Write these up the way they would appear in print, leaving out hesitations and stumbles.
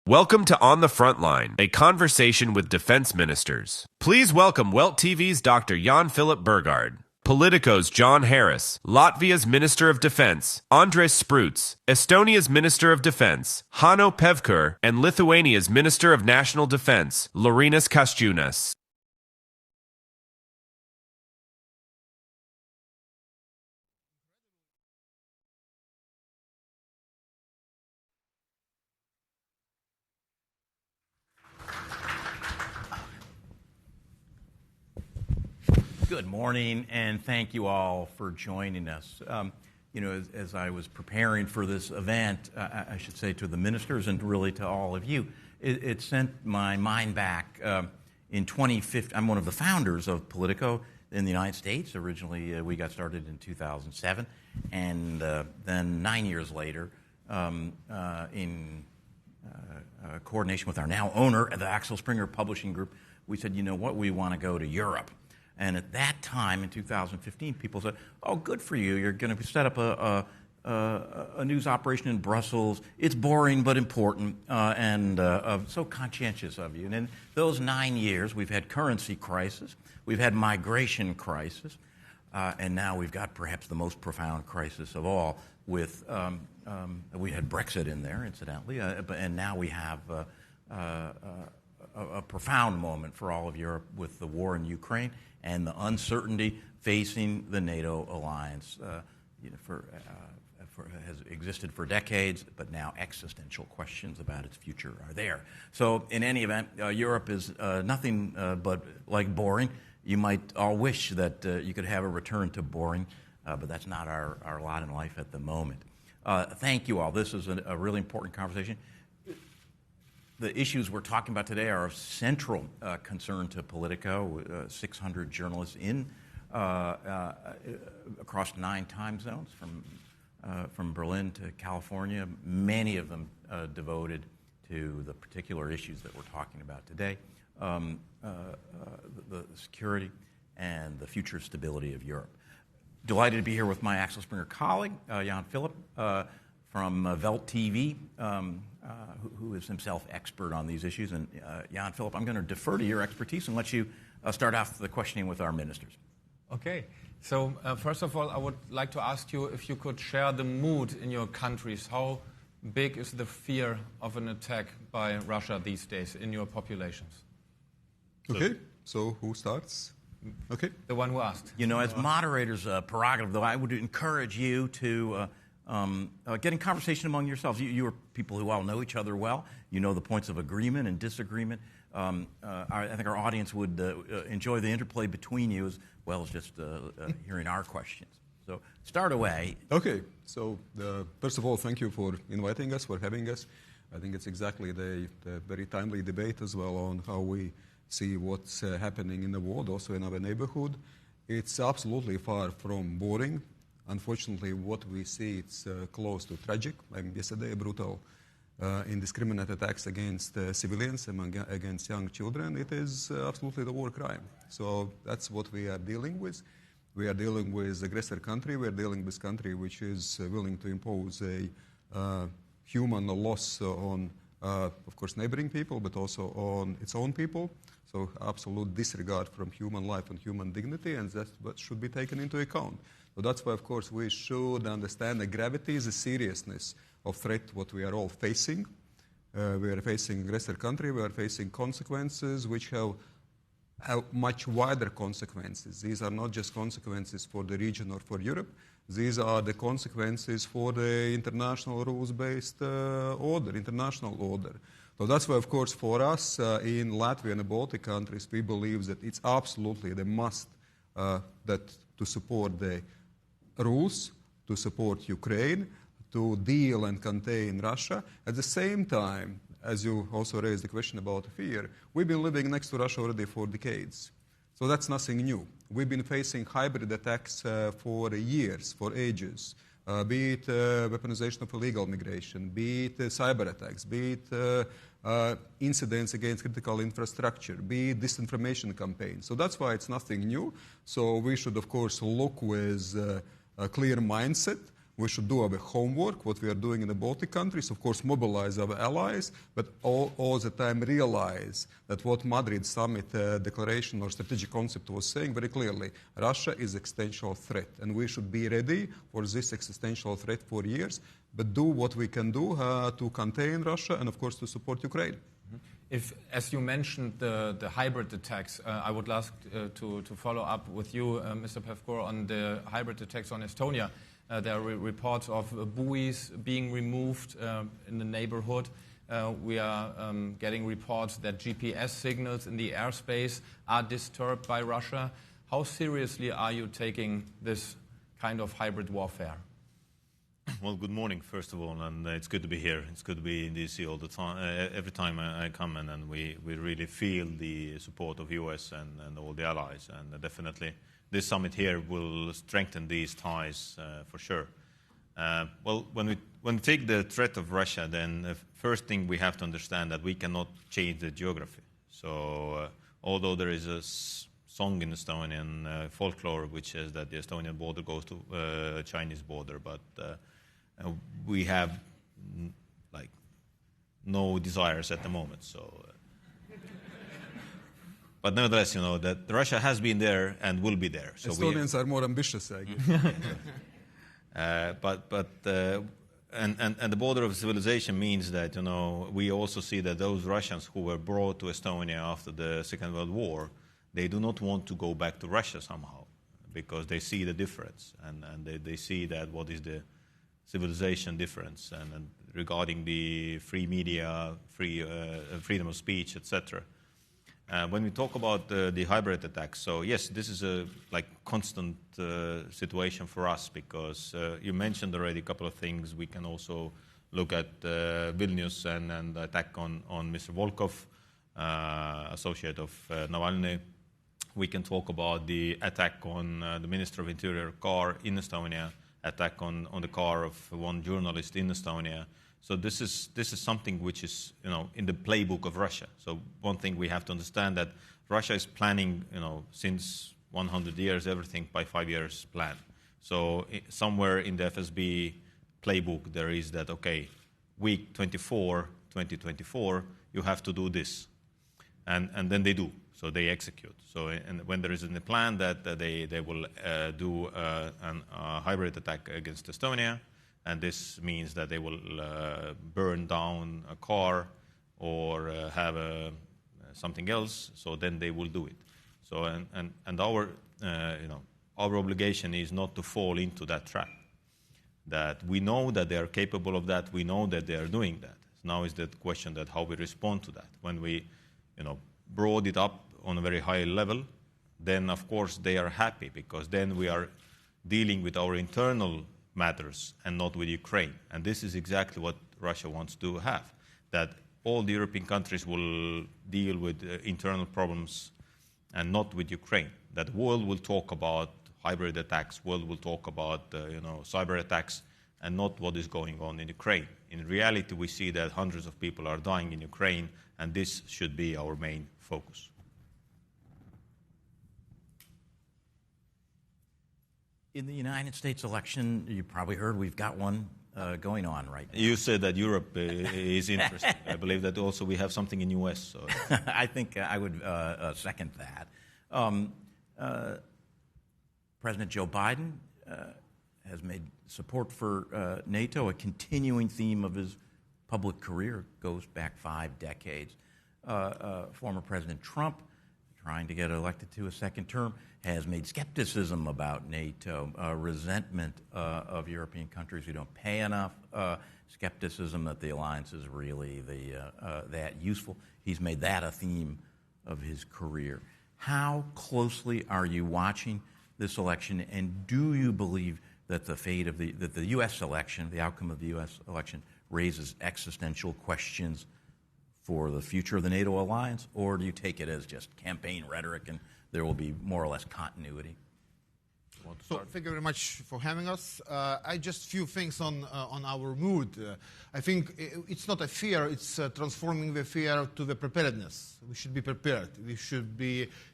Welcome to On the Frontline, a conversation with defense ministers. Please welcome WELT TV's Dr. Jan-Philip Burgaard, Politico's John Harris, Latvia's Minister of Defense, Andres Spruts, Estonia's Minister of Defense, Hanno Pevkur, and Lithuania's Minister of National Defense, Laurynas Kasčiūnas. Good morning, and thank you all for joining us. As I was preparing for this event, I should say to the ministers and really to all of you, it sent my mind back. In 2015, I'm one of the founders of Politico in the United States. Originally, we got started in 2007, and then 9 years later, in coordination with our now owner, the Axel Springer Publishing Group, we said, you know what, we want to go to Europe. And at that time, in 2015, people said, oh, good for you. You're going to set up a news operation in Brussels. It's boring but important, and so conscientious of you. And in those 9 years, we've had currency crisis. We've had migration crisis. And now we've got perhaps the most profound crisis of all with, we had Brexit in there, incidentally, and now we have a profound moment for all of Europe with the war in Ukraine and the uncertainty facing the NATO alliance has existed for decades, but now existential questions about its future are there. So in any event, Europe is nothing but like boring. You might all wish that you could have a return to boring, but that's not our lot in life at the moment. Thank you all. This is a really important conversation. The issues we're talking about today are of central concern to Politico. 600 journalists across 9 time zones, from Berlin to California, many of them devoted to the particular issues that we're talking about today, the security and the future stability of Europe. Delighted to be here with my Axel Springer colleague, Jan-Philip, from WELT TV, who is himself expert on these issues. And Jan-Philip, I'm going to defer to your expertise and let you start off the questioning with our ministers. Okay. So first of all, I would like to ask you if you could share the mood in your countries. How big is the fear of an attack by Russia these days in your populations? Okay. So who starts? Okay. The one who asked. You know, as moderator's prerogative, though, I would encourage you to get in conversation among yourselves. You are people who all know each other well. You know the points of agreement and disagreement. I think our audience would enjoy the interplay between you as well as just hearing our questions. So start away. Okay. So first of all, thank you for inviting us, for having us. I think it's exactly the very timely debate as well on how we see what's happening in the world, also in our neighborhood. It's absolutely far from boring. Unfortunately, what we see, it's close to tragic. Yesterday, brutal, indiscriminate attacks against civilians, against young children. It is absolutely the war crime. So that's what we are dealing with. We are dealing with aggressor country. We are dealing with country which is willing to impose a human loss on, of course, neighboring people, but also on its own people. So absolute disregard from human life and human dignity, and that's what should be taken into account. So that's why, of course, we should understand the gravity, the seriousness of threat, what we are all facing. We are facing aggressor country. We are facing consequences which have much wider consequences. These are not just consequences for the region or for Europe. These are the consequences for the international rules-based order, international order. So that's why, of course, for us in Latvia and the Baltic countries, we believe that it's absolutely the must that to support the rules, to support Ukraine, to deal and contain Russia. At the same time, as you also raised the question about fear, we've been living next to Russia already for decades. So that's nothing new. We've been facing hybrid attacks for years, for ages, be it weaponization of illegal migration, be it cyber attacks, be it incidents against critical infrastructure, be it disinformation campaigns. So that's why it's nothing new. So we should, of course, look with a clear mindset We should do our homework, what we are doing in the Baltic countries, of course, mobilize our allies, but all the time realize that what Madrid summit declaration or strategic concept was saying very clearly, Russia is existential threat, and we should be ready for this existential threat for years, but do what we can do to contain Russia and, of course, to support Ukraine. If, as you mentioned, the hybrid attacks, I would like to follow up with you, Mr. Pevkor, on the hybrid attacks on Estonia. There are reports of buoys being removed in the neighborhood. We are getting reports that GPS signals in the airspace are disturbed by Russia. How seriously are you taking this kind of hybrid warfare? Well, good morning, first of all, and it's good to be here. It's good to be in DC all the time. Every time I come in, and we really feel the support of US and all the allies, and definitely this summit here will strengthen these ties for sure. Well, when we take the threat of Russia, then the first thing we have to understand that we cannot change the geography. So although there is a song in Estonian folklore which says that the Estonian border goes to Chinese border, but we have like no desires at the moment. So, but nevertheless, you know that Russia has been there and will be there. So Estonians are more ambitious, I guess. And the border of civilization means that, you know, we also see that those Russians who were brought to Estonia after the Second World War, they do not want to go back to Russia somehow, because they see the difference, and they see that what is the civilization difference, and regarding the free media, freedom of speech, etc. When we talk about the hybrid attacks, so yes, this is a constant situation for us, because you mentioned already a couple of things. We can also look at Vilnius and the attack on Mr. Volkov, associate of Navalny. We can talk about the attack on the Minister of Interior car in Estonia, attack on the car of one journalist in Estonia. So this is something which is, you know, in the playbook of Russia. So one thing we have to understand, that Russia is planning, you know, since 100 years, everything by 5 years plan. So somewhere in the FSB playbook there is that, okay, week 24, 2024, you have to do this. And then they do. So they execute. So and when there is in the plan that they will do a hybrid attack against Estonia, and this means that they will burn down a car or have something else. So then they will do it. So and our our obligation is not to fall into that trap. That we know that they are capable of that. We know that they are doing that. Now is the question that how we respond to that. When we, brought it up on a very high level, then of course they are happy, because then we are dealing with our internal matters and not with Ukraine. And this is exactly what Russia wants to have, that all the European countries will deal with internal problems and not with Ukraine. That the world will talk about hybrid attacks, world will talk about cyber attacks, and not what is going on in Ukraine. In reality, we see that hundreds of people are dying in Ukraine, and this should be our main focus. In the United States election, you probably heard we've got one going on right now. You said that Europe is interested. I believe that also we have something in U.S. So. I think I would second that. President Joe Biden has made support for NATO a continuing theme of his public career, goes back 5 decades. Former President Trump, trying to get elected to a second term, has made skepticism about NATO, resentment of European countries who don't pay enough, skepticism that the alliance is really that useful. He's made that a theme of his career. How closely are you watching this election, and do you believe that the fate of the U.S. election, the outcome of the U.S. election, raises existential questions for the future of the NATO alliance, or do you take it as just campaign rhetoric and there will be more or less continuity? So, thank you very much for having us. I just few things on our mood. I think it's not a fear; it's transforming the fear to the preparedness. We should be prepared. We should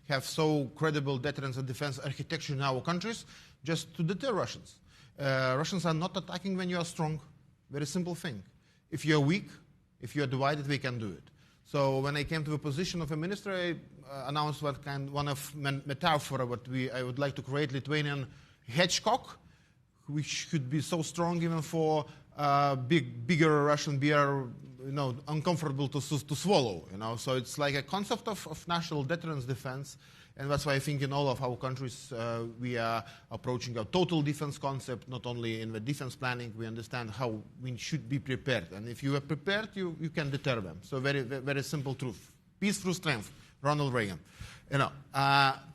have so credible deterrence and defense architecture in our countries just to deter Russians. Russians are not attacking when you are strong. Very simple thing. If you are weak, if you are divided, we can do it. So when I came to the position of a minister, I announced one of metaphor what I would like to create Lithuanian hedgehog, which could be so strong even for bigger Russian bear, uncomfortable to swallow. So it's like a concept of national deterrence defense. And that's why I think in all of our countries we are approaching a total defense concept, not only in the defense planning, we understand how we should be prepared. And if you are prepared, you can deter them. So very, very simple truth. Peace through strength, Ronald Reagan.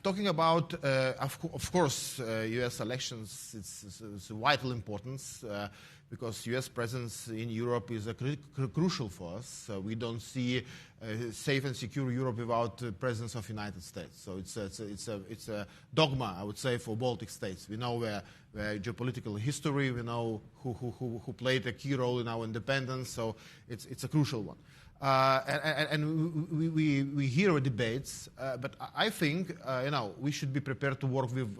Talking about, of course, U.S. elections, it's a vital importance because U.S. presence in Europe is crucial for us. We don't see safe and secure Europe without the presence of United States. So it's a dogma, I would say, for Baltic states. We know their geopolitical history. We know who played a key role in our independence. So it's a crucial one. And we hear debates, but I think we should be prepared to work with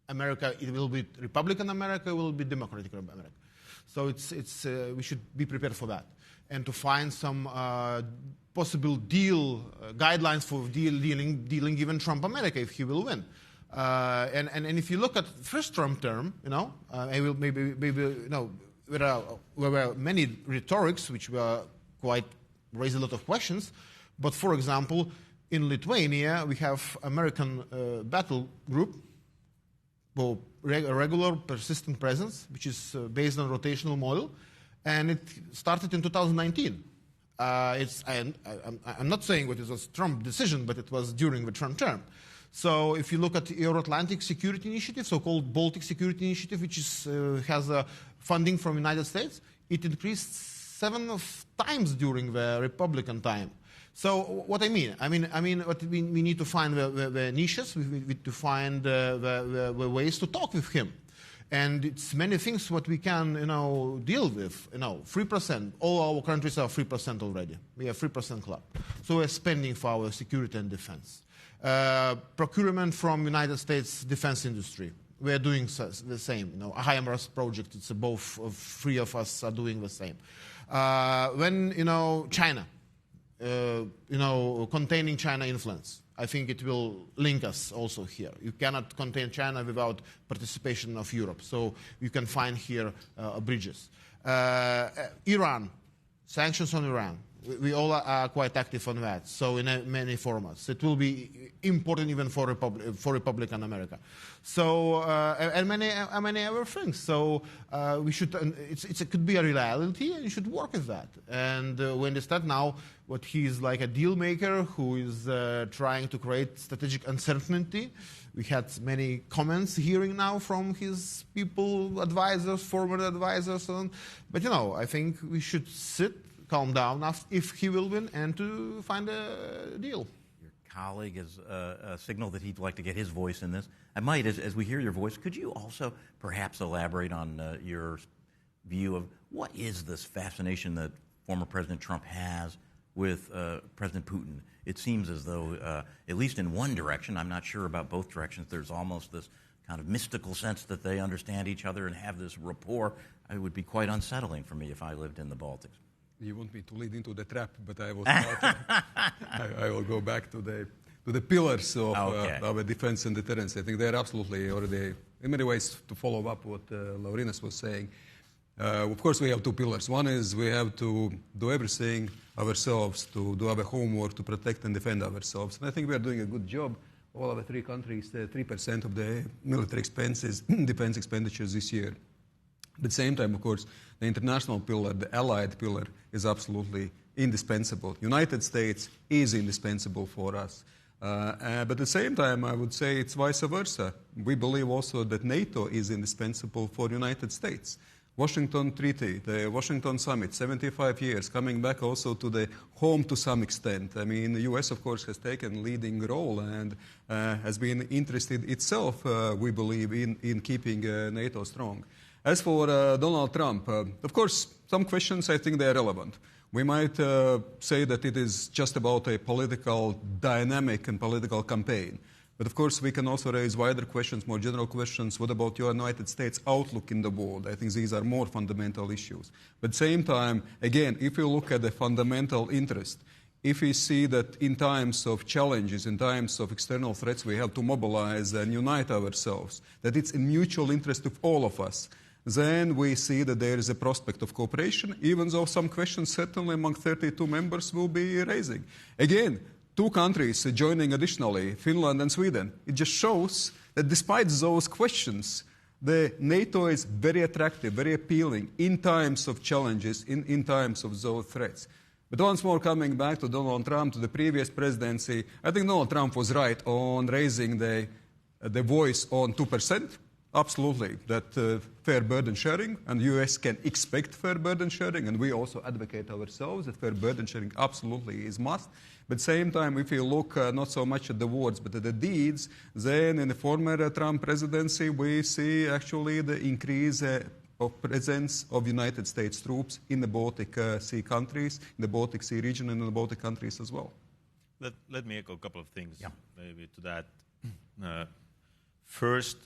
America. It will be Republican America, it will be Democratic America. So we should be prepared for that, and to find some possible guidelines for dealing even Trump America if he will win. And if you look at first Trump term, I will maybe there were many rhetorics which were raise a lot of questions. But for example, in Lithuania, we have American battle group, a regular persistent presence, which is based on rotational model, and it started in 2019. I'm not saying it was a Trump decision, but it was during the Trump term. So if you look at the Euro-Atlantic Security Initiative, so-called Baltic Security Initiative, which has funding from the United States, it increased 7 times during the Republican time. So what I mean what we need to find the niches, we need to find the ways to talk with him. And it's many things what we can deal with. 3%, all our countries are 3% already. We are 3% club. So we're spending for our security and defense. Procurement from United States defense industry. We're doing the same. HIMARS project, it's both three of us are doing the same. When China, containing China influence, I think it will link us also here. You cannot contain China without participation of Europe, so you can find here bridges. Iran, sanctions on Iran. We all are quite active on that, so in many formats. It will be important even for Republican America. So, and many other things. So we should, it could be a reality, and you should work with that. And we understand now what he is like a deal maker who is trying to create strategic uncertainty. We had many comments hearing now from his people, advisors, former advisors, but I think we should sit, calm down if he will win, and to find a deal. Your colleague has signaled that he'd like to get his voice in this. I might, as we hear your voice, could you also perhaps elaborate on your view of what is this fascination that former President Trump has with President Putin? It seems as though, at least in one direction, I'm not sure about both directions, there's almost this kind of mystical sense that they understand each other and have this rapport. It would be quite unsettling for me if I lived in the Baltics. You want me to lead into the trap, but I will start. I will go back to the pillars of our defense and deterrence. I think they're absolutely already, in many ways, to follow up what Laurinas was saying. Of course, we have 2 pillars. One is we have to do everything ourselves, to do our homework, to protect and defend ourselves. And I think we are doing a good job. All our 3 countries, 3% of the military expenses, defense expenditures this year. At the same time, of course, the international pillar, the allied pillar, is absolutely indispensable. United States is indispensable for us. But at the same time, I would say it's vice versa. We believe also that NATO is indispensable for the United States. Washington Treaty, the Washington Summit, 75 years, coming back also to the home to some extent. I mean, the U.S., of course, has taken a leading role and has been interested itself, we believe, in keeping NATO strong. As for Donald Trump, of course, some questions, I think they are relevant. We might say that it is just about a political dynamic and political campaign. But of course, we can also raise wider questions, more general questions. What about your United States outlook in the world? I think these are more fundamental issues. But at the same time, again, if you look at the fundamental interest, if we see that in times of challenges, in times of external threats, we have to mobilize and unite ourselves, that it's in mutual interest of all of us, then we see that there is a prospect of cooperation, even though some questions certainly among 32 members will be raising. Again, 2 countries joining additionally, Finland and Sweden. It just shows that despite those questions, the NATO is very attractive, very appealing in times of challenges, in times of those threats. But once more, coming back to Donald Trump, to the previous presidency, I think Donald Trump was right on raising the voice on 2%. Absolutely, that fair burden sharing, and the U.S. can expect fair burden sharing, and we also advocate ourselves that fair burden sharing absolutely is must. But at the same time, if you look not so much at the words but at the deeds, then in the former Trump presidency, we see actually the increase of presence of United States troops in the Baltic Sea countries, in the Baltic Sea region, and in the Baltic countries as well. Let me echo a couple of things maybe to that. First,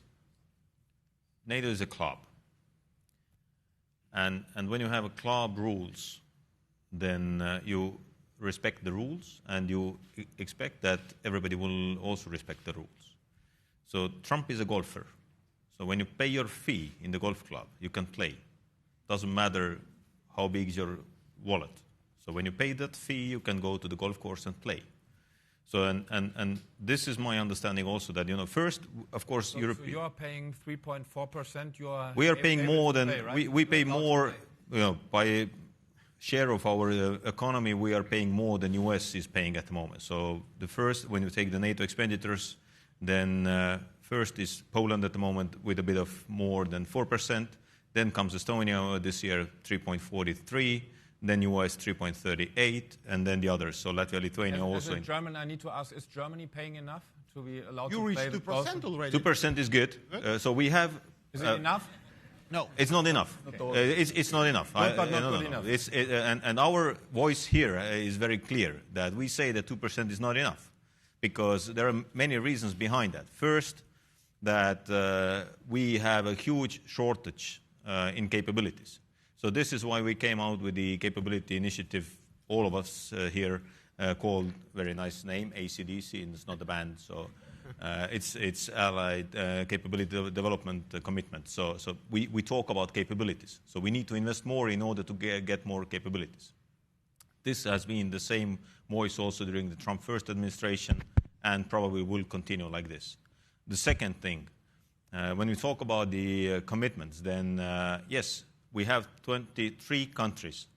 NATO is a club. And when you have a club rules, then you respect the rules and you expect that everybody will also respect the rules. So Trump is a golfer. So when you pay your fee in the golf club, you can play. Doesn't matter how big is your wallet. So when you pay that fee, you can go to the golf course and play. So and this is my understanding also that, first, of course, Europe. So you are paying 3.4%. We are paying more than play, right? we pay more, by share of our economy. We are paying more than US is paying at the moment. So the first, when you take the NATO expenditures, then first is Poland at the moment with a bit of more than 4%. Then comes Estonia this year 3.43%. Then US 3.38%, and then the others. So Latvia, Lithuania also. As a German, I need to ask: is Germany paying enough to be allowed to You play? reached 2% already. 2% is good. So we have. Is it enough? No. It's not enough. It's not enough. Good, but not good enough. And our voice here is very clear that we say that 2% is not enough because there are many reasons behind that. First, that we have a huge shortage in capabilities. So this is why we came out with the capability initiative, all of us here, called, very nice name, ACDC, and it's not a band, so it's Allied Capability Development Commitment. So we talk about capabilities. So we need to invest more in order to get more capabilities. This has been the same voice also during the Trump first administration and probably will continue like this. The second thing, when we talk about the commitments, then yes, we have 23 countries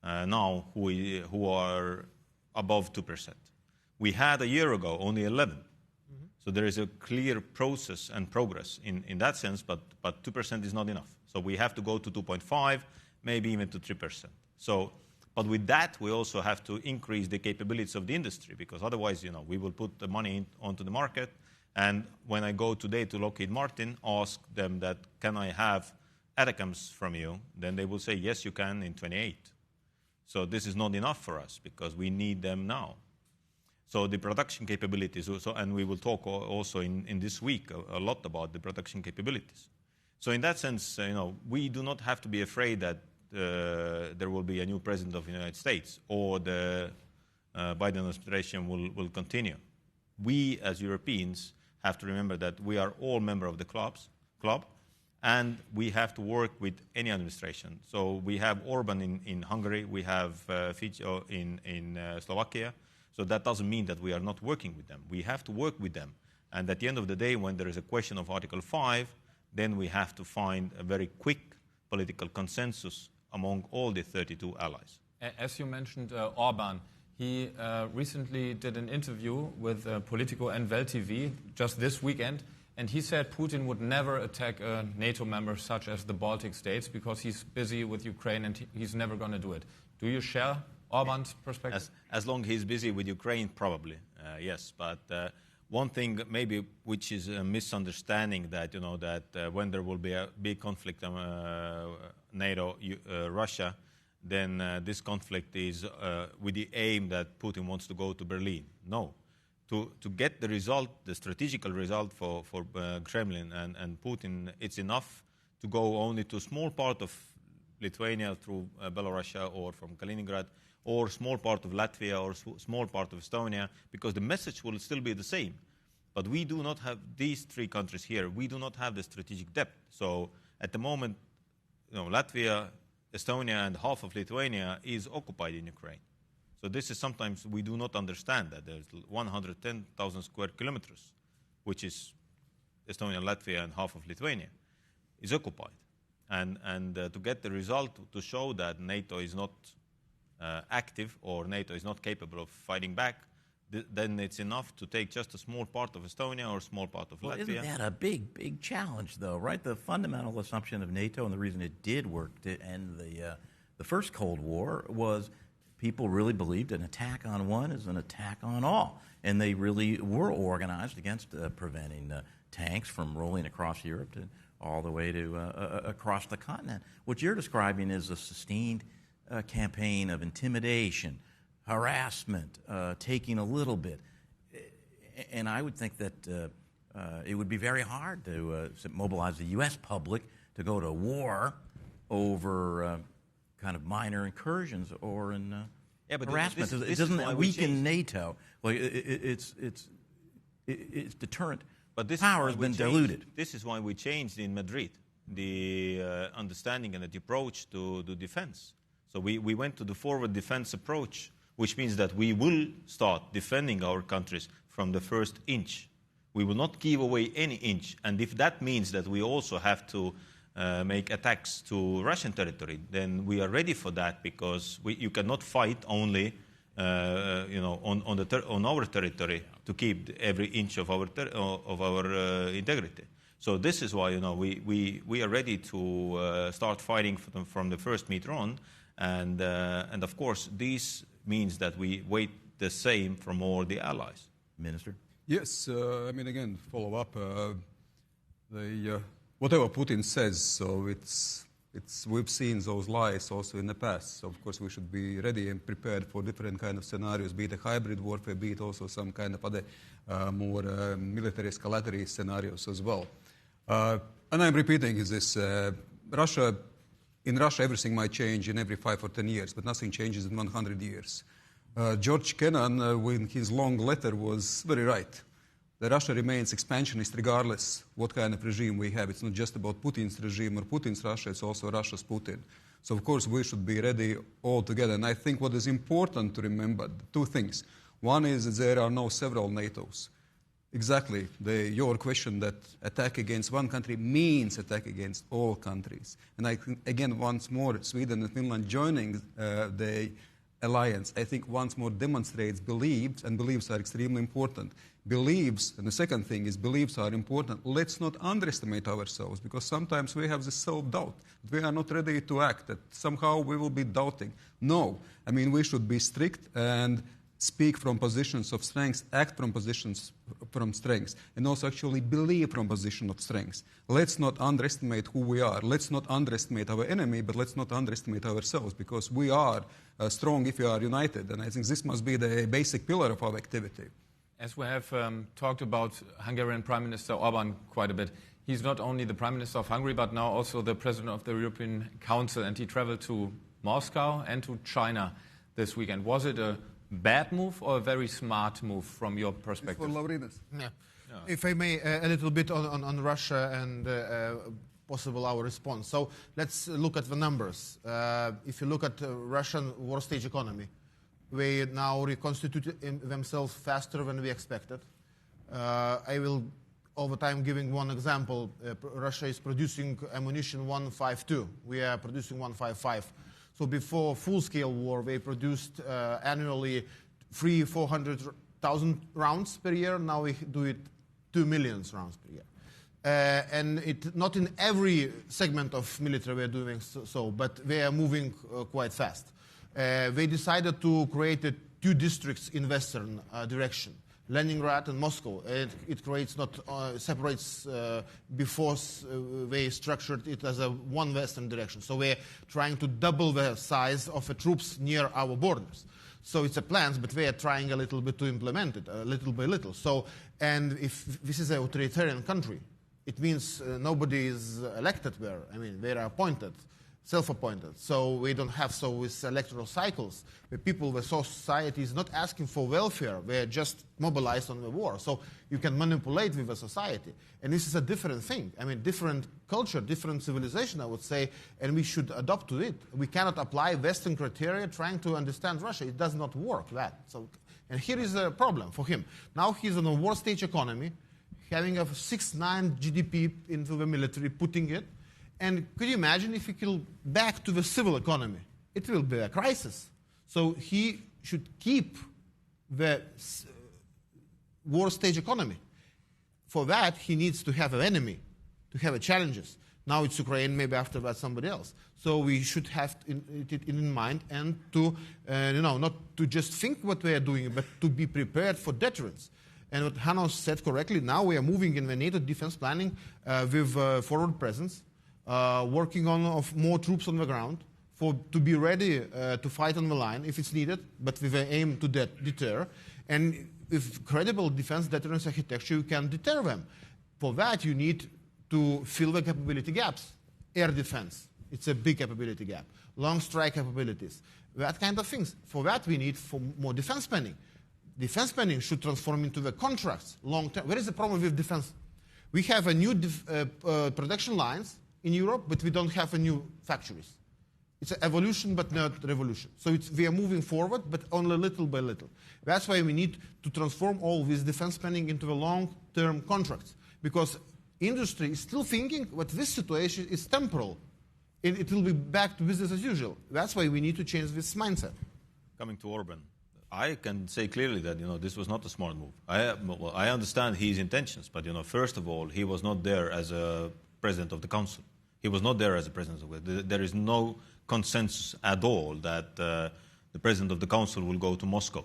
now who are above 2%. We had a year ago only 11. Mm-hmm. So there is a clear process and progress in that sense, but 2% is not enough. So we have to go to 2.5, maybe even to 3%. So, but with that, we also have to increase the capabilities of the industry because otherwise, we will put the money onto the market. And when I go today to Lockheed Martin, ask them that, can I have ATACMS from you, then they will say, yes, you can in 28. So this is not enough for us because we need them now. So the production capabilities also, and we will talk also in this week a lot about the production capabilities. So in that sense, we do not have to be afraid that there will be a new president of the United States or the Biden administration will continue. We as Europeans have to remember that we are all members of the club, and we have to work with any administration. So we have Orban in Hungary, we have Fico in Slovakia. So that doesn't mean that we are not working with them. We have to work with them. And at the end of the day, when there is a question of Article 5, then we have to find a very quick political consensus among all the 32 allies. As you mentioned, Orban, he recently did an interview with Politico and WELT TV just this weekend. And he said Putin would never attack a NATO member such as the Baltic states because he's busy with Ukraine and he's never going to do it. Do you share Orban's perspective? As long as he's busy with Ukraine, probably, yes. But one thing maybe which is a misunderstanding that, that when there will be a big conflict NATO, Russia, then this conflict is with the aim that Putin wants to go to Berlin. No. to get the result, the strategical result for Kremlin and Putin, it's enough to go only to a small part of Lithuania through Belarus or from Kaliningrad, or small part of Latvia or small part of Estonia, because the message will still be the same. But we do not have these three countries here. We do not have the strategic depth. So at the moment, Latvia, Estonia, and half of Lithuania is occupied in Ukraine. So this is sometimes we do not understand that there's 110,000 square kilometers, which is Estonia, Latvia, and half of Lithuania, is occupied. And to get the result to show that NATO is not active or NATO is not capable of fighting back, then it's enough to take just a small part of Estonia or a small part of Latvia. Isn't that a big, big challenge, though, right? The fundamental assumption of NATO and the reason it did work to end the first Cold War was people really believed an attack on one is an attack on all. And they really were organized against preventing tanks from rolling across Europe to all the way to across the continent. What you're describing is a sustained campaign of intimidation, harassment, taking a little bit. And I would think that it would be very hard to mobilize the U.S. public to go to war over kind of minor incursions or harassment. It doesn't weaken NATO. Like it's deterrent. But this power has been diluted. This is why we changed in Madrid the understanding and the approach to defense. So we went to the forward defense approach, which means that we will start defending our countries from the first inch. We will not give away any inch. And if that means that we also have to make attacks to Russian territory, then we are ready for that, because you cannot fight only on our territory to keep every inch of our integrity. So this is why we are ready to start fighting from the first meter on, and of course this means that we wait the same from all the allies. Minister? Yes, again, follow up. Whatever Putin says, so we've seen those lies also in the past. So of course we should be ready and prepared for different kind of scenarios, be it a hybrid warfare, be it also some kind of other more military escalatory scenarios as well. And I'm repeating this: in Russia everything might change in every 5 or 10 years, but nothing changes in 100 years. George Kennan, in his long letter, was very right. That Russia remains expansionist regardless what kind of regime we have. It's not just about Putin's regime or Putin's Russia, it's also Russia's Putin. So of course we should be ready all together. And I think what is important to remember, two things. One is that there are now several NATOs. Exactly, your question that attack against one country means attack against all countries. And I think, again, once more, Sweden and Finland joining the alliance, I think once more demonstrates beliefs, and beliefs are extremely important. Beliefs, and the second thing is beliefs are important. Let's not underestimate ourselves, because sometimes we have this self-doubt. We are not ready to act, that somehow we will be doubting. No, we should be strict and speak from positions of strength, act from positions from strength, and also actually believe from position of strength. Let's not underestimate who we are. Let's not underestimate our enemy, but let's not underestimate ourselves, because we are strong if we are united. And I think this must be the basic pillar of our activity. As we have talked about Hungarian Prime Minister Orban quite a bit, he's not only the Prime Minister of Hungary, but now also the President of the European Council, and he traveled to Moscow and to China this weekend. Was it a bad move or a very smart move from your perspective? Yeah. If I may, a little bit on Russia and possible our response. So let's look at the numbers. If you look at Russian war stage economy, they now reconstitute themselves faster than we expected. I will, over time, giving one example. Russia is producing ammunition 152. We are producing 155. So before full-scale war, they produced annually 300,000-400,000 rounds per year. Now we do it 2 million rounds per year. And not in every segment of military we are doing so, but they are moving quite fast. They decided to create 2 districts in western direction, Leningrad and Moscow. It creates separates before they structured it as one western direction. So we're trying to double the size of the troops near our borders. So it's a plan, but we are trying a little bit to implement it, little by little. So, and if this is an authoritarian country, it means nobody is elected there. I mean, they are appointed, self-appointed. So we don't have with electoral cycles, where people, the society is not asking for welfare. They are just mobilized on the war. So you can manipulate with the society. And this is a different thing. I mean, different culture, different civilization, I would say, and we should adopt to it. We cannot apply Western criteria trying to understand Russia. It does not work, that. So, and here is a problem for him. Now he's on a war stage economy, having a 6-9 GDP into the military, putting it. And could you imagine if he go back to the civil economy? It will be a crisis. So he should keep the war stage economy. For that, he needs to have an enemy, to have challenges. Now it's Ukraine, maybe after that somebody else. So we should have it in mind and to, not to just think what we are doing, but to be prepared for deterrence. And what Hanno said correctly, now we are moving in the NATO defense planning with forward presence, working on more troops on the ground to be ready to fight on the line if it's needed, but with an aim to deter. And with credible defense deterrence architecture, you can deter them. For that, you need to fill the capability gaps. Air defense, it's a big capability gap. Long strike capabilities, that kind of things. For that, we need more defense spending. Defense spending should transform into the contracts long term. Where is the problem with defense? We have a new production lines in Europe, but we don't have a new factories. It's an evolution, but not revolution. So we are moving forward, but only little by little. That's why we need to transform all this defense spending into the long-term contracts, because industry is still thinking that this situation is temporal. It will be back to business as usual. That's why we need to change this mindset. Coming to Orban, I can say clearly that this was not a smart move. I understand his intentions, but first of all, he was not there as a president of the council. He was not there as a president of the. There is no consensus at all that the president of the council will go to Moscow.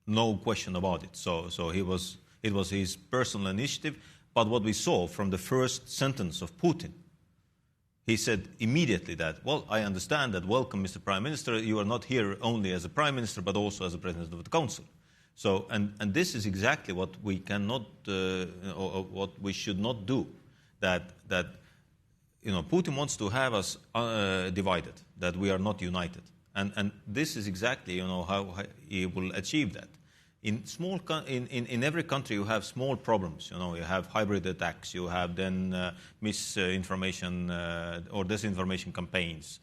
No question about it. So it was his personal initiative. But what we saw from the first sentence of Putin, he said immediately that, well, I understand that, welcome, Mr. Prime Minister, you are not here only as a Prime Minister, but also as a President of the Council. So, and this is exactly what we cannot, or what we should not do, that Putin wants to have us divided, that we are not united. And this is exactly, how he will achieve that. In every country you have small problems. You have hybrid attacks. You have then misinformation or disinformation campaigns.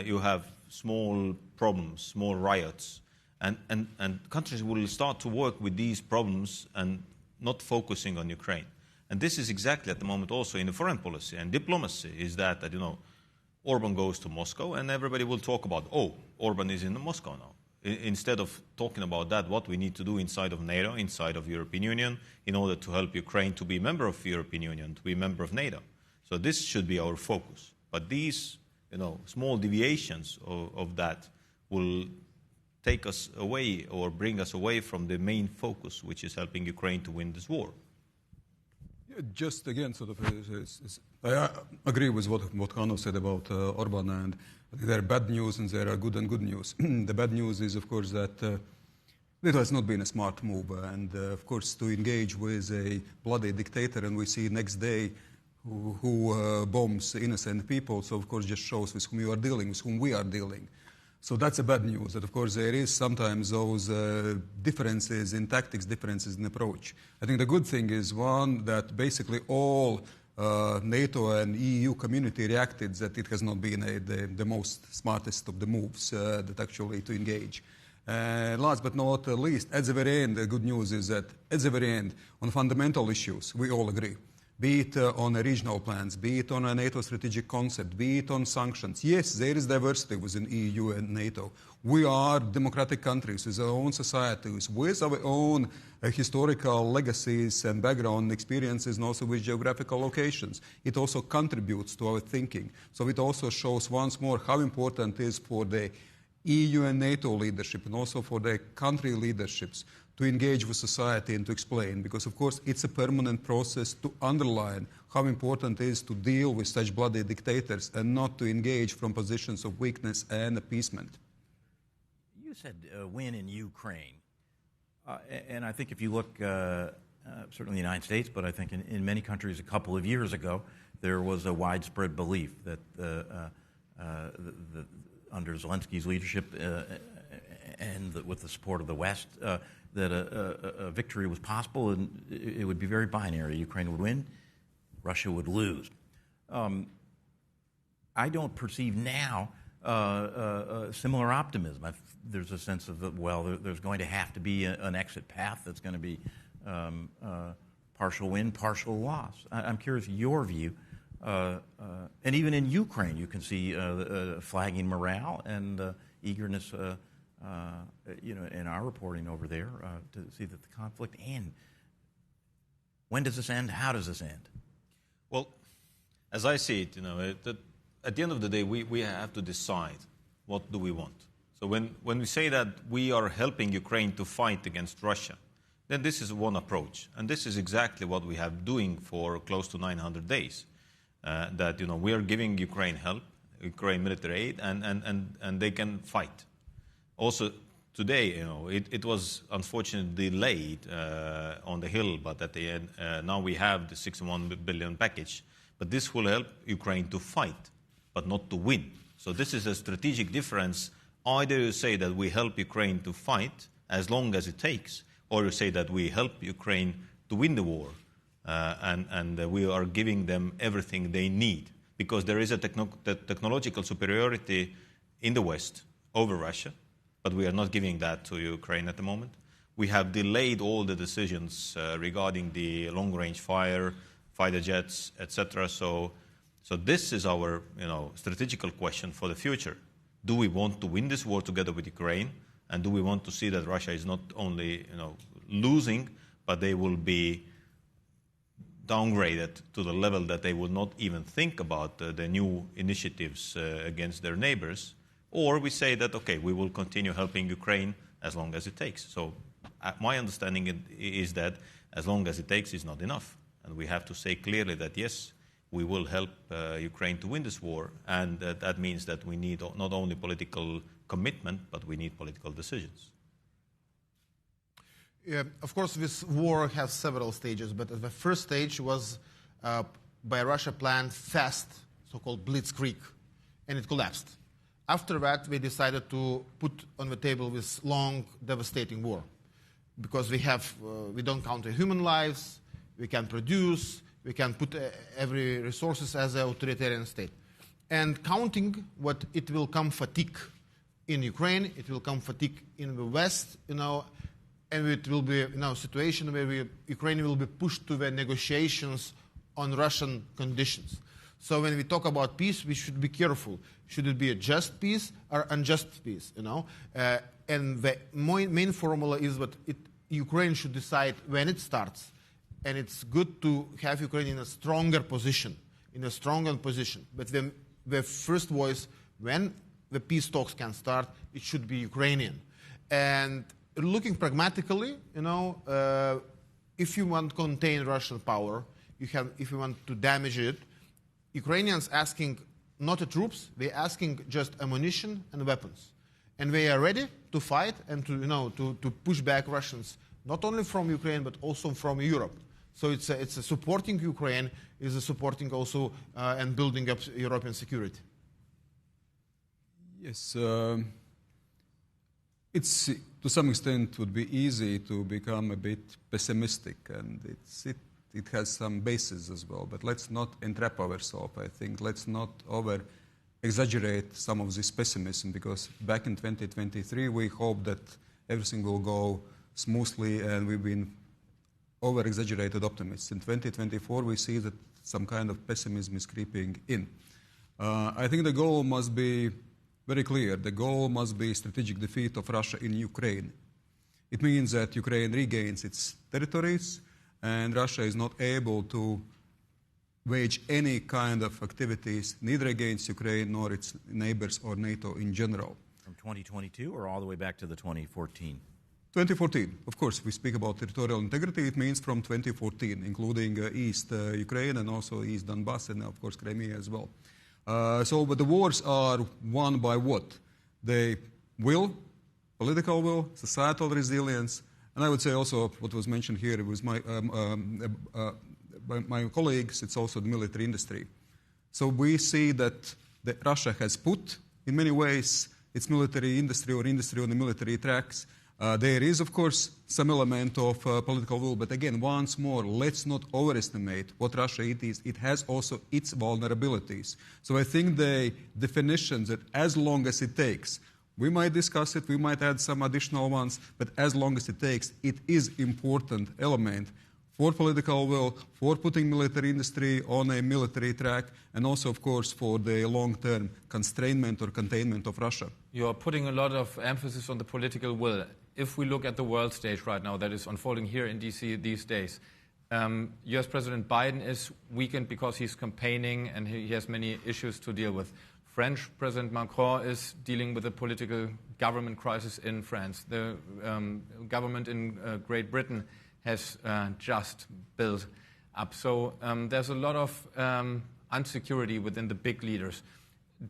You have small problems, small riots, and countries will start to work with these problems and not focusing on Ukraine. And this is exactly at the moment also in the foreign policy and diplomacy is that Orban goes to Moscow and everybody will talk about, Orban is in Moscow now. Instead of talking about that, what we need to do inside of NATO, inside of European Union, in order to help Ukraine to be a member of European Union, to be a member of NATO. So this should be our focus. But these, small deviations of that will take us away or bring us away from the main focus, which is helping Ukraine to win this war. Just again, I agree with what Hanno said about Orban, and there are bad news and there are good and good news. The bad news is, of course, that it has not been a smart move, and of course, to engage with a bloody dictator, and we see next day who bombs innocent people. So, of course, just shows with whom you are dealing, with whom we are dealing. So that's a bad news, that of course there is sometimes those differences in tactics, differences in approach. I think the good thing is, one, that basically all NATO and EU community reacted that it has not been the most smartest of the moves that actually to engage. Last but not least, at the very end, the good news is that at the very end, on fundamental issues, we all agree. Be it on regional plans, be it on a NATO strategic concept, be it on sanctions. Yes, there is diversity within EU and NATO. We are democratic countries with our own societies, with our own historical legacies and background experiences, and also with geographical locations. It also contributes to our thinking. So it also shows once more how important it is for the EU and NATO leadership, and also for the country leaderships, to engage with society and to explain, because of course it's a permanent process to underline how important it is to deal with such bloody dictators and not to engage from positions of weakness and appeasement. You said win in Ukraine. And I think if you look, certainly in the United States, but I think in many countries a couple of years ago, there was a widespread belief that under Zelensky's leadership and with the support of the West, that a victory was possible, and it would be very binary. Ukraine would win, Russia would lose. I don't perceive now similar optimism. There's a sense of, there's going to have to be an exit path that's going to be partial win, partial loss. I'm curious your view. And even in Ukraine, you can see flagging morale and eagerness, in our reporting over there to see that the conflict ends. When does this end? How does this end? Well, as I see it, at the end of the day, we have to decide what do we want. So when we say that we are helping Ukraine to fight against Russia, then this is one approach. And this is exactly what we have doing for close to 900 days. That we are giving Ukraine help, Ukraine military aid, and they can fight. Also today, it was unfortunately delayed on the Hill, but at the end now we have the 61 billion package. But this will help Ukraine to fight, but not to win. So this is a strategic difference. Either you say that we help Ukraine to fight as long as it takes, or you say that we help Ukraine to win the war. And we are giving them everything they need, because there is a technological superiority in the West over Russia, but we are not giving that to Ukraine at the moment. We have delayed all the decisions regarding the long-range fighter jets, etc. So this is our strategical question for the future. Do we want to win this war together with Ukraine, and do we want to see that Russia is not only losing, but they will be downgraded to the level that they will not even think about the new initiatives against their neighbors? Or we say that, okay, we will continue helping Ukraine as long as it takes. So my understanding is that as long as it takes is not enough. And we have to say clearly that, yes, we will help Ukraine to win this war. And that means that we need not only political commitment, but we need political decisions. Yeah, of course, this war has several stages, but the first stage was by Russia planned fast, so-called blitzkrieg, and it collapsed. After that, we decided to put on the table this long, devastating war, because we don't count human lives, we can produce, we can put every resources as an authoritarian state. And counting what it will come fatigue in Ukraine, it will come fatigue in the West, and it will be a situation where Ukraine will be pushed to the negotiations on Russian conditions. So when we talk about peace, we should be careful. Should it be a just peace or unjust peace? And the main formula is that Ukraine should decide when it starts. And it's good to have Ukraine in a stronger position, But the first voice, when the peace talks can start, it should be Ukrainian. And looking pragmatically, if you want to contain Russian power, if you want to damage it, Ukrainians asking not the troops, they're asking just ammunition and weapons. And they are ready to fight and to push back Russians, not only from Ukraine, but also from Europe. So it's a supporting Ukraine, is a supporting also and building up European security. Yes, it's to some extent would be easy to become a bit pessimistic, and it has some basis as well. But let's not entrap ourselves. I think let's not over-exaggerate some of this pessimism, because back in 2023 we hoped that everything will go smoothly, and we've been over-exaggerated optimists. In 2024 we see that some kind of pessimism is creeping in. I think the goal must be very clear. The goal must be strategic defeat of Russia in Ukraine. It means that Ukraine regains its territories, and Russia is not able to wage any kind of activities, neither against Ukraine nor its neighbors or NATO in general. From 2022 or all the way back to the 2014? 2014. Of course, we speak about territorial integrity. It means from 2014, including East Ukraine and also East Donbass and, of course, Crimea as well. But the wars are won by what? They will political will, societal resilience, and I would say also what was mentioned here, it was by my colleagues, it's also the military industry. So we see that Russia has put, in many ways, its military industry or industry on the military tracks. There is, of course, some element of political will, but again, once more, let's not overestimate what Russia is. It has also its vulnerabilities. So I think the definitions that as long as it takes, we might discuss it, we might add some additional ones, but as long as it takes, it is important element for political will, for putting military industry on a military track, and also, of course, for the long-term constrainment or containment of Russia. You're putting a lot of emphasis on the political will. If we look at the world stage right now that is unfolding here in D.C. these days, U.S. President Biden is weakened because he's campaigning and he has many issues to deal with. French President Macron is dealing with a political government crisis in France. The government in Great Britain has just built up. So there's a lot of insecurity within the big leaders.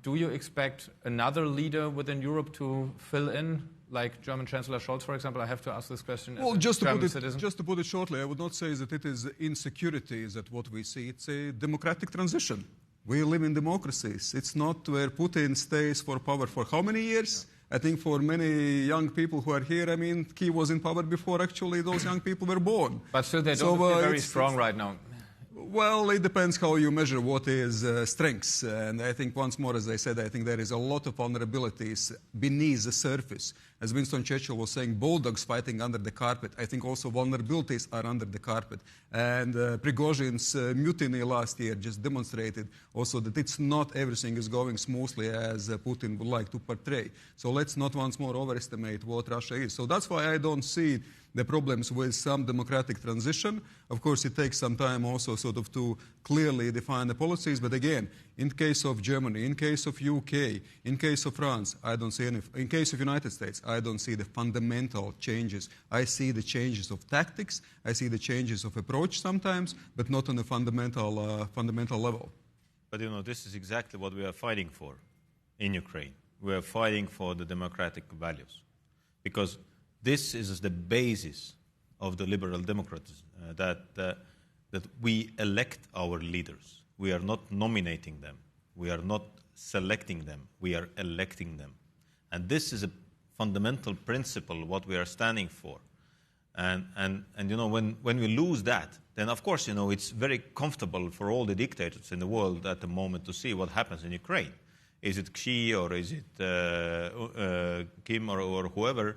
Do you expect another leader within Europe to fill in, like German Chancellor Scholz, for example? I have to ask this question as a German citizen. Just to put it shortly, I would not say that it is insecurity that what we see. It's a democratic transition. We live in democracies. It's not where Putin stays for power for how many years? I think for many young people who are here, I mean, he was in power before actually those young people were born. But still, they don't feel very strong right now. Well, it depends how you measure what is strengths. And I think once more, as I said, I think there is a lot of vulnerabilities beneath the surface. As Winston Churchill was saying, bulldogs fighting under the carpet. I think also vulnerabilities are under the carpet. And Prigozhin's mutiny last year just demonstrated also that it's not everything is going smoothly as Putin would like to portray. So let's not once more overestimate what Russia is. So that's why I don't see the problems with some democratic transition. Of course, it takes some time also sort of to clearly define the policies. But again, in case of Germany, in case of UK, in case of France, I don't see any. In case of United States, I don't see the fundamental changes. I see the changes of tactics. I see the changes of approach sometimes, but not on a fundamental level. But you know, this is exactly what we are fighting for in Ukraine. We are fighting for the democratic values, because this is the basis of the liberal democracy, that we elect our leaders. We are not nominating them. We are not selecting them. We are electing them. And this is a fundamental principle, what we are standing for. And you know, when we lose that, then of course, you know, it's very comfortable for all the dictators in the world at the moment to see what happens in Ukraine. Is it Xi or is it Kim or whoever?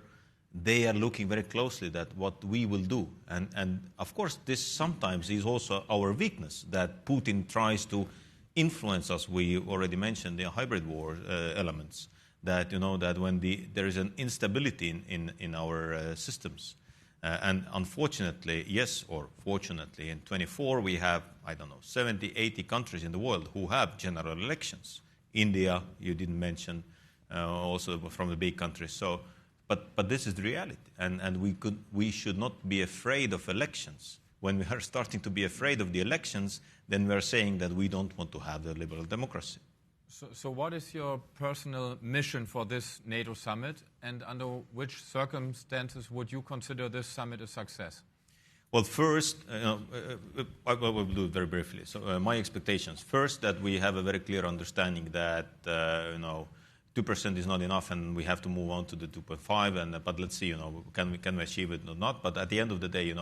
They are looking very closely at what we will do. And of course, this sometimes is also our weakness, that Putin tries to influence us. We already mentioned the hybrid war elements, that, you know, that when there is an instability in our systems, and unfortunately, yes, or fortunately, in 24 we have, 70, 80 countries in the world who have general elections. India, you didn't mention, also from the big countries. So. But this is the reality, and we should not be afraid of elections. When we are starting to be afraid of the elections, then we are saying that we don't want to have the liberal democracy. So what is your personal mission for this NATO summit, and under which circumstances would you consider this summit a success? Well, first, I will do it very briefly. So my expectations, first, that we have a very clear understanding that, 2% is not enough, and we have to move on to the 2.5. But let's see, can we achieve it or not? But at the end of the day,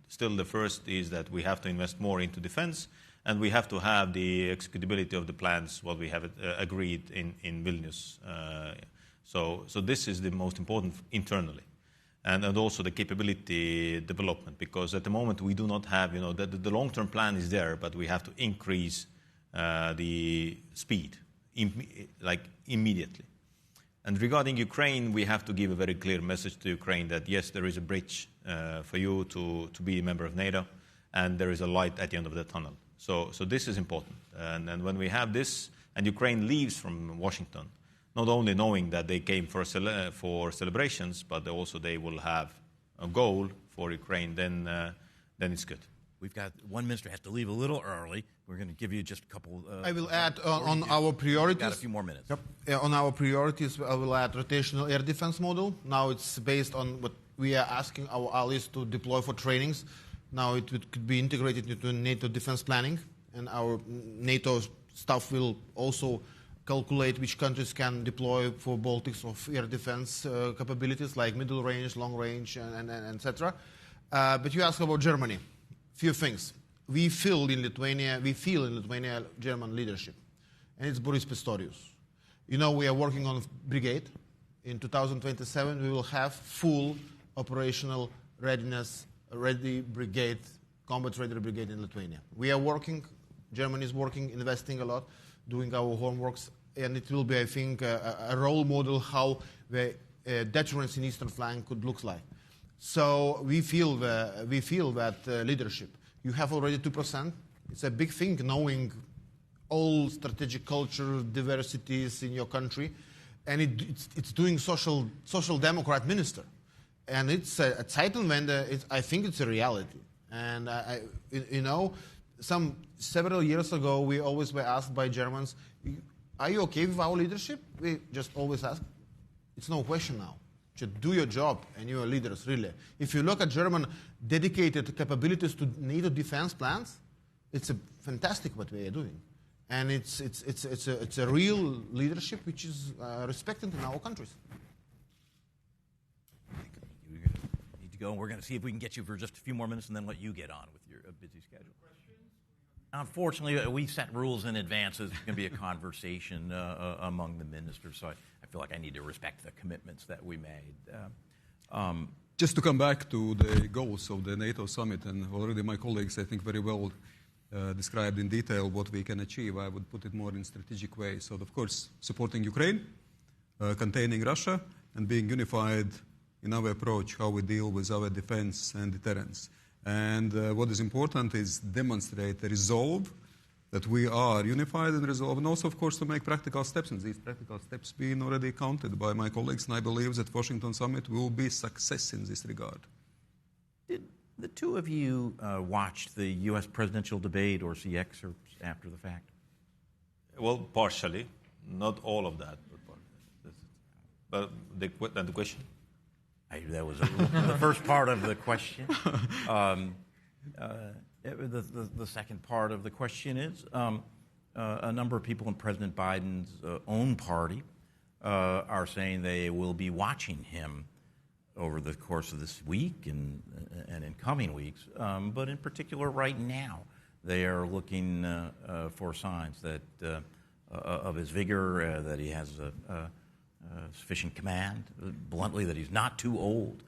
still the first is that we have to invest more into defense, and we have to have the executability of the plans, what we have agreed in Vilnius. So this is the most important internally, and also the capability development, because at the moment we do not have, the long-term plan is there, but we have to increase the speed, immediately. And regarding Ukraine, we have to give a very clear message to Ukraine that, yes, there is a bridge for you to be a member of NATO, and there is a light at the end of the tunnel. So this is important. And when we have this, and Ukraine leaves from Washington, not only knowing that they came for celebrations, but also they will have a goal for Ukraine, then it's good. We've got one minister has to leave a little early. We're going to give you just a couple. I will add on our priorities. Got a few more minutes. Yep. On our priorities, I will add rotational air defense model. Now it's based on what we are asking our allies to deploy for trainings. Now it could be integrated into NATO defense planning, and our NATO staff will also calculate which countries can deploy for Baltics of air defense capabilities like middle range, long range, and etc. But you ask about Germany. Few things. We feel in Lithuania German leadership, and it's Boris Pistorius. You know, we are working on brigade. In 2027, we will have full operational readiness, ready brigade, combat-ready brigade in Lithuania. We are working, Germany is working, investing a lot, doing our homeworks, and it will be, I think, a role model how the deterrence in eastern flank could look like. So we feel that leadership. You have already 2%. It's a big thing, knowing all strategic culture diversities in your country, and it's doing social democrat minister, and it's a Zeitenwende. I think it's a reality, and several years ago we always were asked by Germans, "Are you okay with our leadership?" We just always ask. It's no question now. Just do your job, and you are leaders, really. If you look at German dedicated capabilities to NATO defense plans, it's a fantastic what we are doing. And it's a real leadership which is respected in our countries. You need to go, and we're going to see if we can get you for just a few more minutes and then let you get on with your busy schedule. Unfortunately, we set rules in advance. It's going to be a conversation among the ministers, so I feel like I need to respect the commitments that we made. Just to come back to the goals of the NATO summit, and already my colleagues, I think, very well described in detail what we can achieve. I would put it more in strategic way. So, of course, supporting Ukraine, containing Russia, and being unified in our approach, how we deal with our defense and deterrence. And what is important is demonstrate a resolve that we are unified and resolved, and also, of course, to make practical steps. And these practical steps being already counted by my colleagues, and I believe that Washington summit will be success in this regard. Did the two of you watch the U.S. presidential debate or see excerpts after the fact? Well, partially, not all of that, but the question. That was the first part of the question. The second part of the question is a number of people in President Biden's own party are saying they will be watching him over the course of this week and in coming weeks. But in particular, right now, they are looking for signs that of his vigor, that he has sufficient command, bluntly, that he's not too old.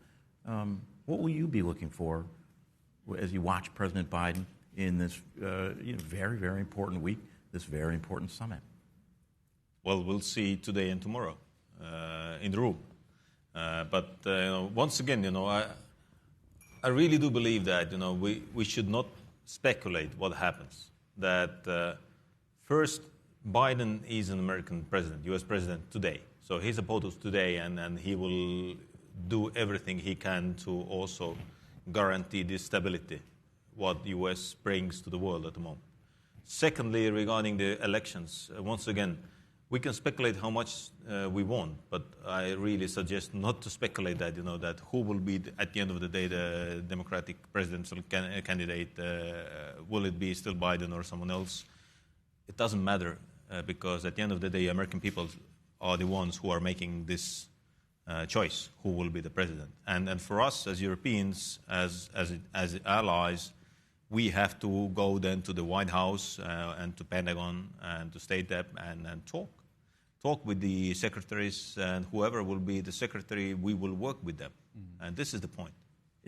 What will you be looking for as you watch President Biden in this very, very important week, this very important summit? Well, we'll see today and tomorrow in the room. But once again, I really do believe that we should not speculate what happens. That first, Biden is an American president, U.S. president today. So he's a POTUS today, and he will do everything he can to also guarantee this stability, what the U.S. brings to the world at the moment. Secondly, regarding the elections, once again, we can speculate how much we want, but I really suggest not to speculate that, that who will be, at the end of the day, the Democratic presidential candidate. Will it be still Biden or someone else? It doesn't matter, because at the end of the day, American people are the ones who are making this choice, who will be the president. And for us as Europeans, as allies, we have to go then to the White House and to Pentagon and to State Dep and talk with the secretaries, and whoever will be the secretary, we will work with them. Mm-hmm. And this is the point.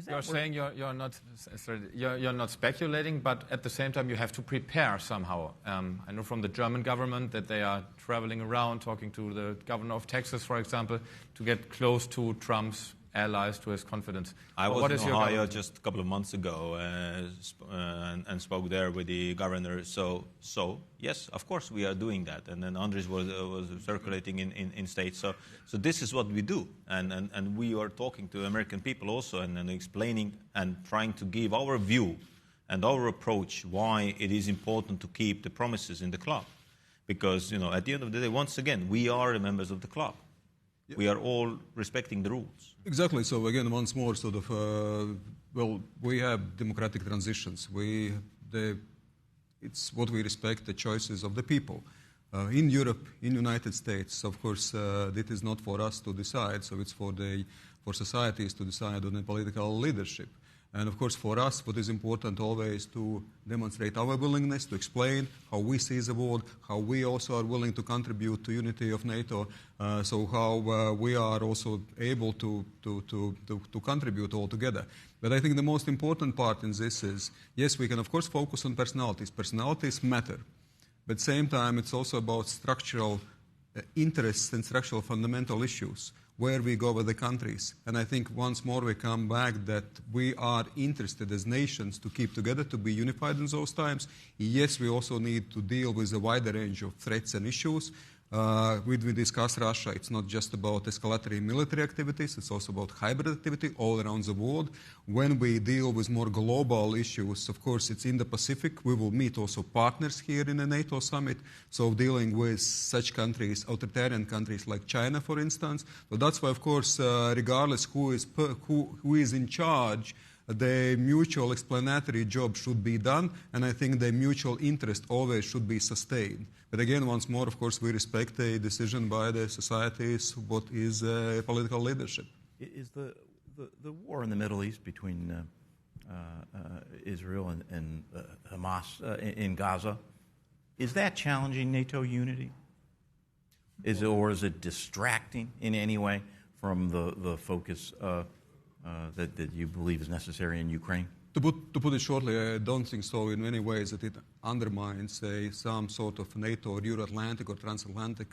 You're saying you're not speculating, but at the same time you have to prepare somehow. I know from the German government that they are traveling around, talking to the governor of Texas, for example, to get close to Trump's allies, to his confidence. I was in Ohio just a couple of months ago and spoke there with the governor. So yes, of course we are doing that. And then Andres was circulating in states. So this is what we do. And we are talking to American people also and explaining and trying to give our view and our approach, why it is important to keep the promises in the club. Because, at the end of the day, once again, we are the members of the club. Yeah. We are all respecting the rules. Exactly. So again, once more, sort of, we have democratic transitions. It's what we respect, the choices of the people. In Europe, in the United States, of course, it is not for us to decide. So it's for societies to decide on the political leadership. And of course, for us, what is important always to demonstrate our willingness to explain how we see the world, how we also are willing to contribute to unity of NATO, so how we are also able to contribute all together. But I think the most important part in this is, yes, we can of course focus on personalities. Personalities matter. But at the same time, it's also about structural interests and structural fundamental issues, where we go with the countries. And I think once more we come back that we are interested as nations to keep together, to be unified in those times. Yes, we also need to deal with a wider range of threats and issues. We discuss Russia. It's not just about escalatory military activities. It's also about hybrid activity all around the world. When we deal with more global issues, of course, it's in the Pacific. We will meet also partners here in the NATO summit. So dealing with such countries, authoritarian countries like China, for instance. So that's why, of course, regardless who is in charge, the mutual explanatory job should be done, and I think the mutual interest always should be sustained. But again, once more, of course, we respect a decision by the societies, what is political leadership. Is the war in the Middle East between Israel and Hamas in Gaza, is that challenging NATO unity? Or is it distracting in any way from the focus that you believe is necessary in Ukraine? To put it shortly, I don't think so in many ways that it undermines some sort of NATO or Euro-Atlantic or transatlantic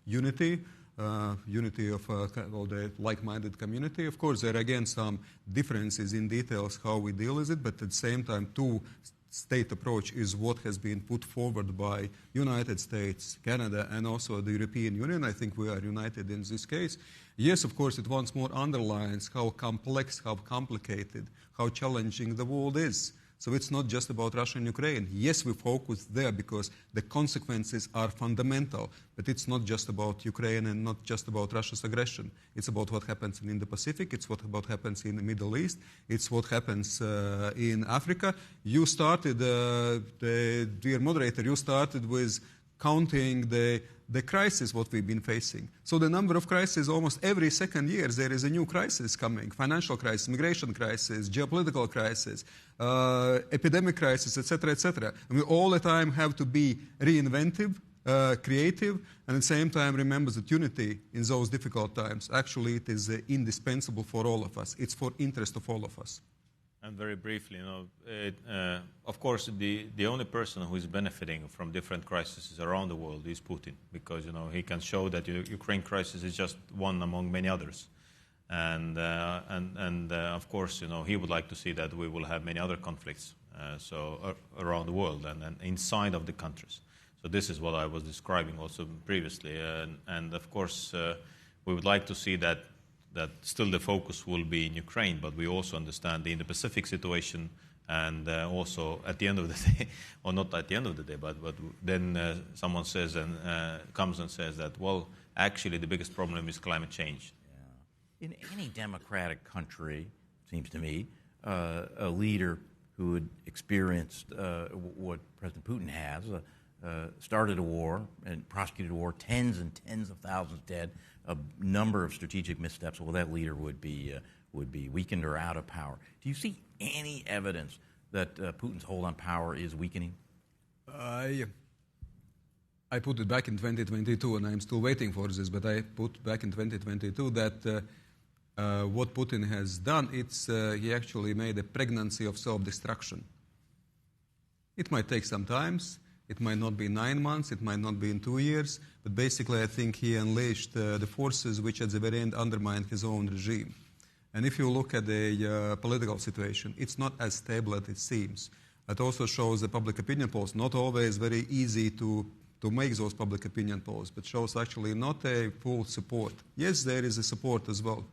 unity of the like-minded community. Of course, there are again some differences in details how we deal with it, but at the same time, two-state approach is what has been put forward by United States, Canada, and also the European Union. I think we are united in this case. Yes, of course, it once more underlines how complex, how complicated, how challenging the world is. So it's not just about Russia and Ukraine. Yes, we focus there because the consequences are fundamental, but it's not just about Ukraine and not just about Russia's aggression. It's about what happens in the Pacific. It's what happens in the Middle East. It's what happens in Africa. You started, dear moderator, you started with counting the crisis, what we've been facing. So the number of crises, almost every second year, there is a new crisis coming. Financial crisis, migration crisis, geopolitical crisis, epidemic crisis, etc., etc. And we all the time have to be reinventive, creative, and at the same time remember that unity in those difficult times, actually it is indispensable for all of us. It's for interest of all of us. And very briefly, of course, the only person who is benefiting from different crises around the world is Putin, because he can show that the Ukraine crisis is just one among many others, and of course, he would like to see that we will have many other conflicts around the world and inside of the countries. So this is what I was describing also previously, and of course, we would like to see that still the focus will be in Ukraine, but we also understand the Indo-Pacific situation, and also at the end of the day, or not at the end of the day, but then someone says and comes and says that, well, actually the biggest problem is climate change. Yeah. In any democratic country, seems to me, a leader who had experienced what President Putin has, started a war and prosecuted a war, tens and tens of thousands dead, a number of strategic missteps, well, that leader would be weakened or out of power. Do you see any evidence that Putin's hold on power is weakening? I put it back in 2022, and I'm still waiting for this, but I put back in 2022 that what Putin has done, he actually made a pregnancy of self-destruction. It might take some time. It might not be 9 months, it might not be in 2 years, but basically I think he unleashed the forces which at the very end undermined his own regime. And if you look at the political situation, it's not as stable as it seems. It also shows the public opinion polls, not always very easy to make those public opinion polls, but shows actually not a full support. Yes, there is a support as well.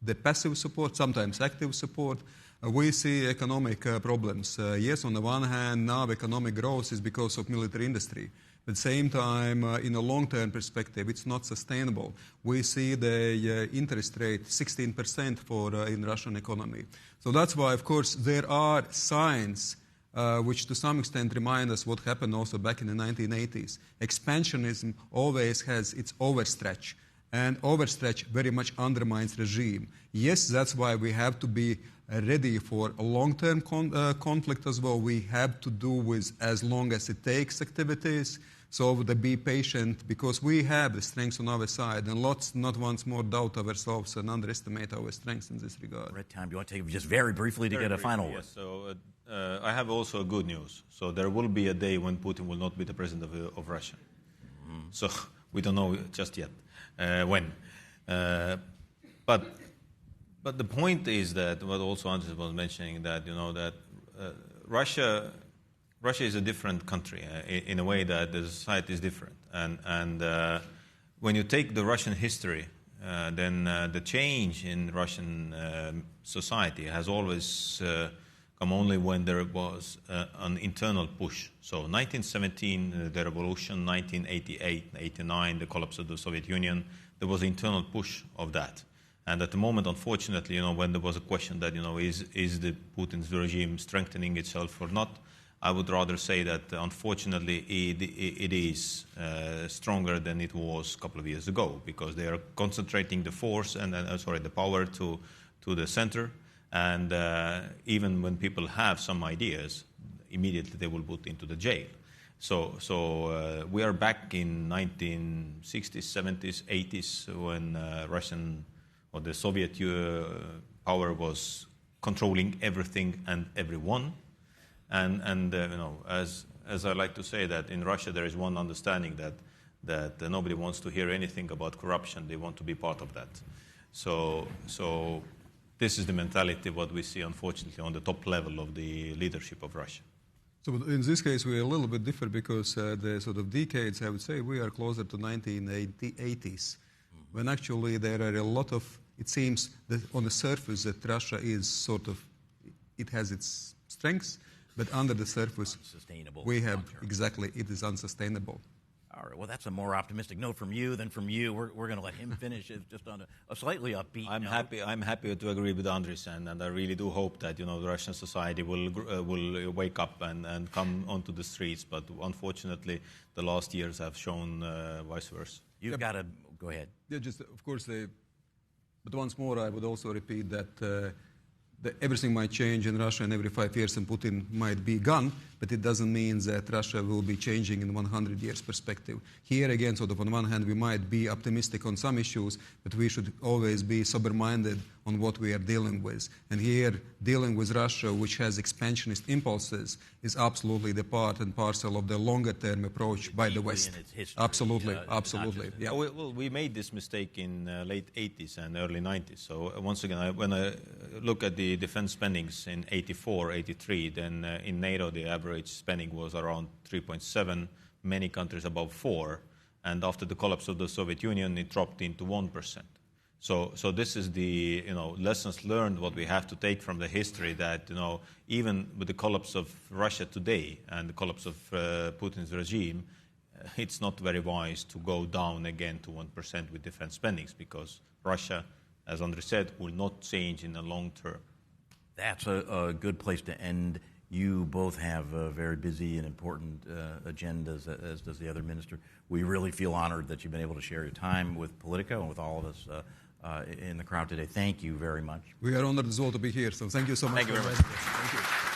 The passive support, sometimes active support, we see economic problems. Yes, on the one hand, now economic growth is because of military industry. At the same time, in a long-term perspective, it's not sustainable. We see the interest rate 16% for in Russian economy. So that's why, of course, there are signs which to some extent remind us what happened also back in the 1980s. Expansionism always has its overstretch, and overstretch very much undermines regime. Yes, that's why we have to be ready for a long-term conflict as well. We have to do with as long as it takes activities. So to be patient, because we have the strengths on our side, and let's not once more doubt ourselves and underestimate our strengths in this regard. Red time. Do you want to take just very briefly to get a final word? Yes. So I have also good news. So there will be a day when Putin will not be the president of Russia. Mm-hmm. So we don't know just yet when. But the point is that what also Andres was mentioning, that that Russia is a different country in a way that the society is different. And when you take the Russian history, then the change in Russian society has always come only when there was an internal push. So 1917, the revolution, 1988, 89, the collapse of the Soviet Union, there was an internal push of that. And at the moment, unfortunately, when there was a question that, is the Putin's regime strengthening itself or not, I would rather say that, unfortunately, it is stronger than it was a couple of years ago, because they are concentrating the force and the power to the center. And even when people have some ideas, immediately they will put into the jail. So we are back in 1960s, 70s, 80s, when Russian or the Soviet power was controlling everything and everyone. And as I like to say, that in Russia there is one understanding that nobody wants to hear anything about corruption. They want to be part of that. So this is the mentality what we see, unfortunately, on the top level of the leadership of Russia. So in this case, we are a little bit different, because the sort of decades, I would say, we are closer to 1980s, when actually there are a lot of, it seems that on the surface that Russia is sort of, it has its strengths, but under the surface, we have, exactly, it is unsustainable. All right, well, that's a more optimistic note from you than from you. We're going to let him finish it just on a slightly upbeat note. I'm happy to agree with Andres, and I really do hope that, the Russian society will wake up and come onto the streets. But unfortunately, the last years have shown vice versa. You've got to, go ahead. Yeah, just, of course, but once more, I would also repeat that everything might change in Russia, and every 5 years and Putin might be gone, but it doesn't mean that Russia will be changing in 100 years perspective. Here again, sort of on one hand, we might be optimistic on some issues, but we should always be sober-minded on what we are dealing with. And here, dealing with Russia, which has expansionist impulses, is absolutely the part and parcel of the longer-term approach by the West. Absolutely, absolutely. Yeah. Well, we made this mistake in late 80s and early 90s. So once again, when I look at the defense spendings in 84, 83, then in NATO the average spending was around 3.7, many countries above 4, and after the collapse of the Soviet Union it dropped into 1%. So this is the lessons learned, what we have to take from the history, that even with the collapse of Russia today and the collapse of Putin's regime, it's not very wise to go down again to 1% with defense spendings, because Russia, as Andrei said, will not change in the long term. That's a good place to end. You both have very busy and important agendas, as does the other minister. We really feel honored that you've been able to share your time with Politico and with all of us in the crowd today. Thank you very much. We are honored as well to be here, so thank you so much. Thank you very much. Thank you.